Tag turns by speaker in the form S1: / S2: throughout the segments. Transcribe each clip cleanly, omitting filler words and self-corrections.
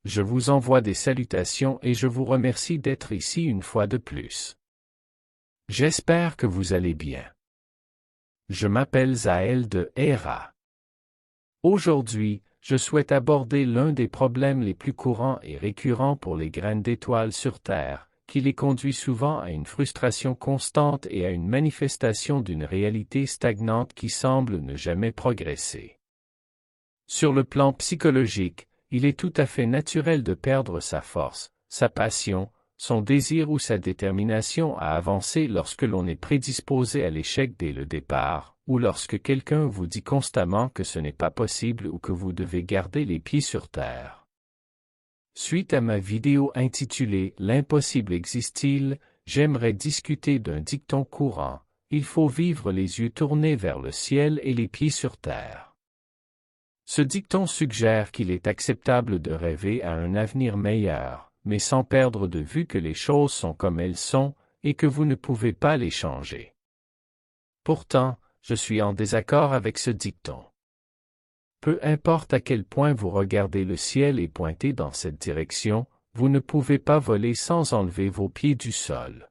S1: Je vous envoie des salutations et je vous remercie d'être ici une fois de plus. J'espère que vous allez bien. Je m'appelle Zaël de Héra. Aujourd'hui, je souhaite aborder l'un des problèmes les plus courants et récurrents pour les graines d'étoiles sur Terre, qui les conduit souvent à une frustration constante et à une manifestation d'une réalité stagnante qui semble ne jamais progresser. Sur le plan psychologique, il est tout à fait naturel de perdre sa force, sa passion, son désir ou sa détermination à avancer lorsque l'on est prédisposé à l'échec dès le départ, ou lorsque quelqu'un vous dit constamment que ce n'est pas possible ou que vous devez garder les pieds sur terre. Suite à ma vidéo intitulée « L'impossible existe-t-il ?», j'aimerais discuter d'un dicton courant « Il faut vivre les yeux tournés vers le ciel et les pieds sur terre ». Ce dicton suggère qu'il est acceptable de rêver à un avenir meilleur, mais sans perdre de vue que les choses sont comme elles sont et que vous ne pouvez pas les changer. Pourtant, je suis en désaccord avec ce dicton. Peu importe à quel point vous regardez le ciel et pointez dans cette direction, vous ne pouvez pas voler sans enlever vos pieds du sol.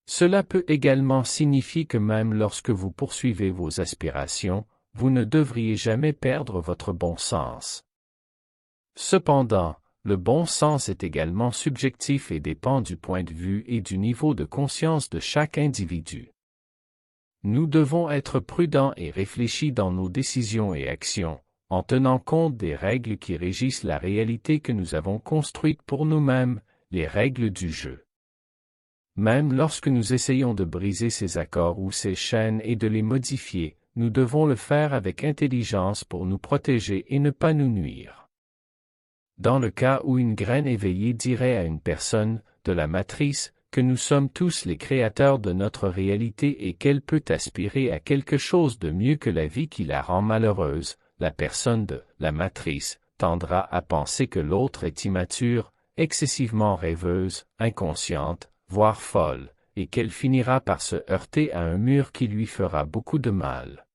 S1: Cela peut également signifier que même lorsque vous poursuivez vos aspirations, vous ne devriez jamais perdre votre bon sens. Cependant, le bon sens est également subjectif et dépend du point de vue et du niveau de conscience de chaque individu. Nous devons être prudents et réfléchis dans nos décisions et actions, en tenant compte des règles qui régissent la réalité que nous avons construite pour nous-mêmes, les règles du jeu. Même lorsque nous essayons de briser ces accords ou ces chaînes et de les modifier, nous devons le faire avec intelligence pour nous protéger et ne pas nous nuire. Dans le cas où une graine éveillée dirait à une personne, de la matrice, que nous sommes tous les créateurs de notre réalité et qu'elle peut aspirer à quelque chose de mieux que la vie qui la rend malheureuse, la personne de la matrice tendra à penser que l'autre est immature, excessivement rêveuse, inconsciente, voire folle, et qu'elle finira par se heurter à un mur qui lui fera beaucoup de mal.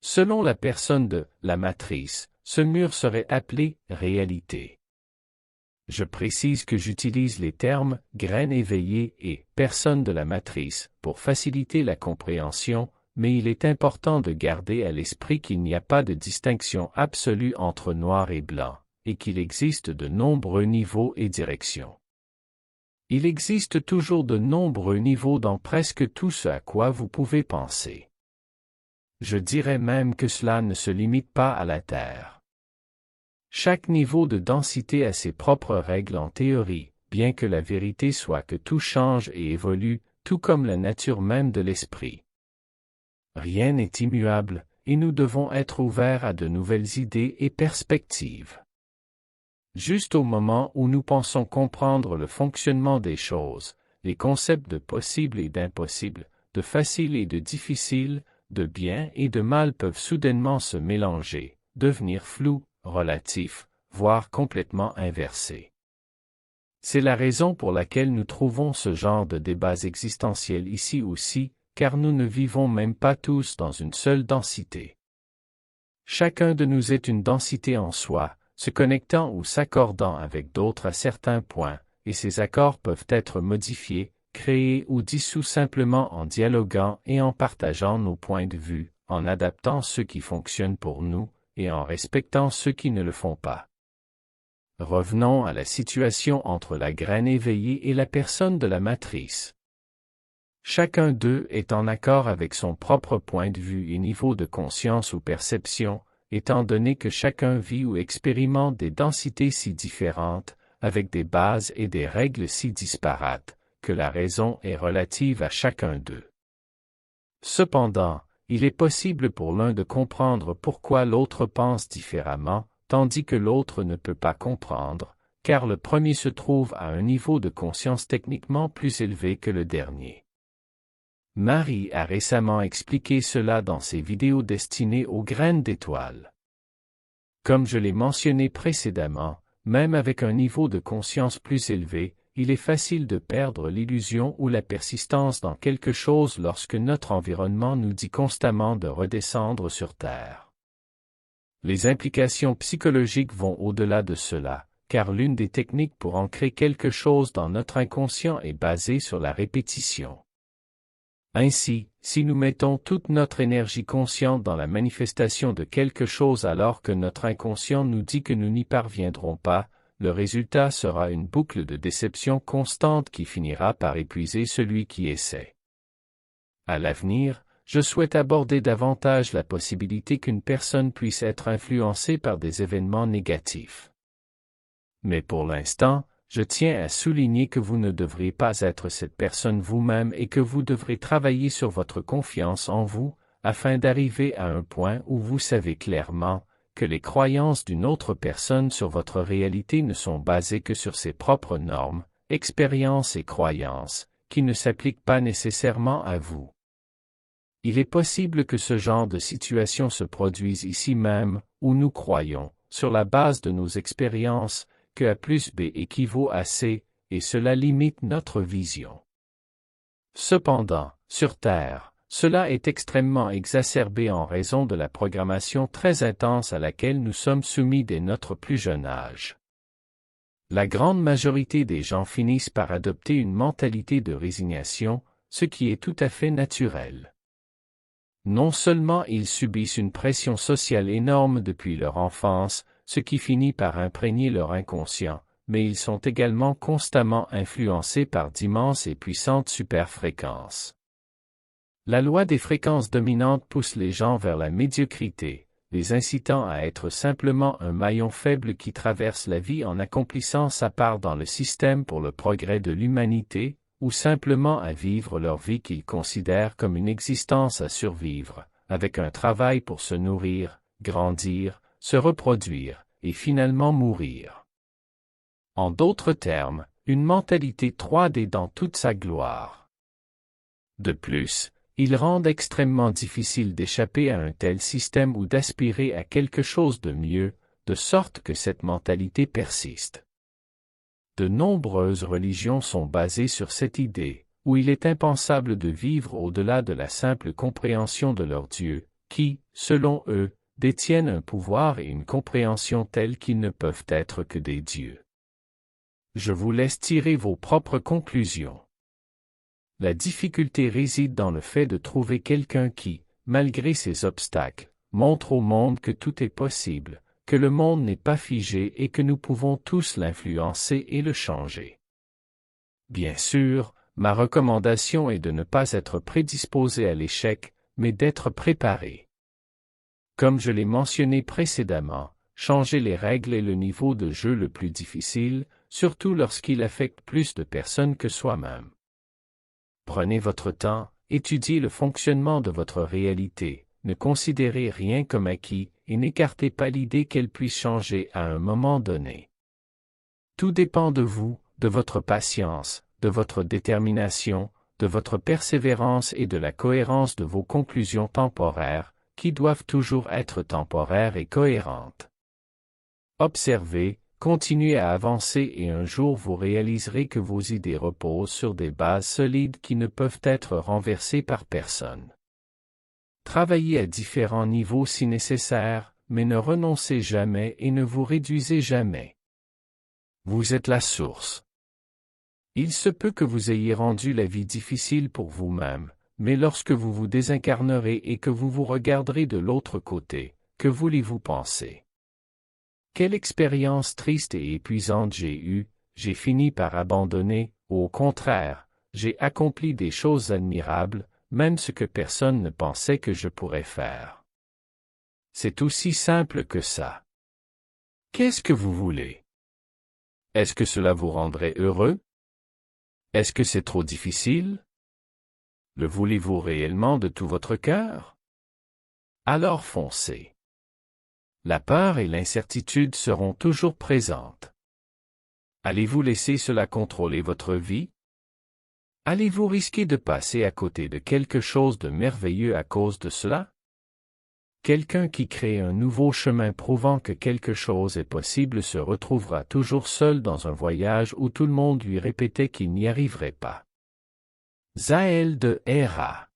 S1: Selon la personne de la matrice, ce mur serait appelé réalité. Je précise que j'utilise les termes « graine éveillée » et « personne de la matrice » pour faciliter la compréhension, mais il est important de garder à l'esprit qu'il n'y a pas de distinction absolue entre noir et blanc, et qu'il existe de nombreux niveaux et directions. Il existe toujours de nombreux niveaux dans presque tout ce à quoi vous pouvez penser. Je dirais même que cela ne se limite pas à la Terre. Chaque niveau de densité a ses propres règles en théorie, bien que la vérité soit que tout change et évolue, tout comme la nature même de l'esprit. Rien n'est immuable, et nous devons être ouverts à de nouvelles idées et perspectives. Juste au moment où nous pensons comprendre le fonctionnement des choses, les concepts de possible et d'impossible, de facile et de difficile, de bien et de mal peuvent soudainement se mélanger, devenir flous, relatifs, voire complètement inversés. C'est la raison pour laquelle nous trouvons ce genre de débats existentiels ici aussi, car nous ne vivons même pas tous dans une seule densité. Chacun de nous est une densité en soi, se connectant ou s'accordant avec d'autres à certains points, et ces accords peuvent être modifiés, créés ou dissous simplement en dialoguant et en partageant nos points de vue, en adaptant ceux qui fonctionnent pour nous, et en respectant ceux qui ne le font pas. Revenons à la situation entre la graine éveillée et la personne de la matrice. Chacun d'eux est en accord avec son propre point de vue et niveau de conscience ou perception, étant donné que chacun vit ou expérimente des densités si différentes, avec des bases et des règles si disparates, que la raison est relative à chacun d'eux. Cependant, il est possible pour l'un de comprendre pourquoi l'autre pense différemment, tandis que l'autre ne peut pas comprendre, car le premier se trouve à un niveau de conscience techniquement plus élevé que le dernier. Marie a récemment expliqué cela dans ses vidéos destinées aux graines d'étoiles. Comme je l'ai mentionné précédemment, même avec un niveau de conscience plus élevé, il est facile de perdre l'illusion ou la persistance dans quelque chose lorsque notre environnement nous dit constamment de redescendre sur Terre. Les implications psychologiques vont au-delà de cela, car l'une des techniques pour ancrer quelque chose dans notre inconscient est basée sur la répétition. Ainsi, si nous mettons toute notre énergie consciente dans la manifestation de quelque chose alors que notre inconscient nous dit que nous n'y parviendrons pas, le résultat sera une boucle de déception constante qui finira par épuiser celui qui essaie. À l'avenir, je souhaite aborder davantage la possibilité qu'une personne puisse être influencée par des événements négatifs. Mais pour l'instant, je tiens à souligner que vous ne devrez pas être cette personne vous-même et que vous devrez travailler sur votre confiance en vous, afin d'arriver à un point où vous savez clairement que les croyances d'une autre personne sur votre réalité ne sont basées que sur ses propres normes, expériences et croyances, qui ne s'appliquent pas nécessairement à vous. Il est possible que ce genre de situation se produise ici même, où nous croyons, sur la base de nos expériences, que A plus B équivaut à C, et cela limite notre vision. Cependant, sur Terre, cela est extrêmement exacerbé en raison de la programmation très intense à laquelle nous sommes soumis dès notre plus jeune âge. La grande majorité des gens finissent par adopter une mentalité de résignation, ce qui est tout à fait naturel. Non seulement ils subissent une pression sociale énorme depuis leur enfance, ce qui finit par imprégner leur inconscient, mais ils sont également constamment influencés par d'immenses et puissantes superfréquences. La loi des fréquences dominantes pousse les gens vers la médiocrité, les incitant à être simplement un maillon faible qui traverse la vie en accomplissant sa part dans le système pour le progrès de l'humanité, ou simplement à vivre leur vie qu'ils considèrent comme une existence à survivre, avec un travail pour se nourrir, grandir, se reproduire, et finalement mourir. En d'autres termes, une mentalité 3D dans toute sa gloire. De plus, ils rendent extrêmement difficile d'échapper à un tel système ou d'aspirer à quelque chose de mieux, de sorte que cette mentalité persiste. De nombreuses religions sont basées sur cette idée, où il est impensable de vivre au-delà de la simple compréhension de leur Dieu, qui, selon eux, détiennent un pouvoir et une compréhension tels qu'ils ne peuvent être que des dieux. Je vous laisse tirer vos propres conclusions. La difficulté réside dans le fait de trouver quelqu'un qui, malgré ses obstacles, montre au monde que tout est possible, que le monde n'est pas figé et que nous pouvons tous l'influencer et le changer. Bien sûr, ma recommandation est de ne pas être prédisposé à l'échec, mais d'être préparé. Comme je l'ai mentionné précédemment, changer les règles est le niveau de jeu le plus difficile, surtout lorsqu'il affecte plus de personnes que soi-même. Prenez votre temps, étudiez le fonctionnement de votre réalité, ne considérez rien comme acquis et n'écartez pas l'idée qu'elle puisse changer à un moment donné. Tout dépend de vous, de votre patience, de votre détermination, de votre persévérance et de la cohérence de vos conclusions temporaires, qui doivent toujours être temporaires et cohérentes. Observez, continuez à avancer et un jour vous réaliserez que vos idées reposent sur des bases solides qui ne peuvent être renversées par personne. Travaillez à différents niveaux si nécessaire, mais ne renoncez jamais et ne vous réduisez jamais. Vous êtes la source. Il se peut que vous ayez rendu la vie difficile pour vous-même, mais lorsque vous vous désincarnerez et que vous vous regarderez de l'autre côté, que voulez-vous penser? Quelle expérience triste et épuisante j'ai eue, j'ai fini par abandonner, ou au contraire, j'ai accompli des choses admirables, même ce que personne ne pensait que je pourrais faire. C'est aussi simple que ça. Qu'est-ce que vous voulez? Est-ce que cela vous rendrait heureux? Est-ce que c'est trop difficile? Le voulez-vous réellement de tout votre cœur? Alors foncez. La peur et l'incertitude seront toujours présentes. Allez-vous laisser cela contrôler votre vie? Allez-vous risquer de passer à côté de quelque chose de merveilleux à cause de cela? Quelqu'un qui crée un nouveau chemin prouvant que quelque chose est possible se retrouvera toujours seul dans un voyage où tout le monde lui répétait qu'il n'y arriverait pas. Zaël de Héra.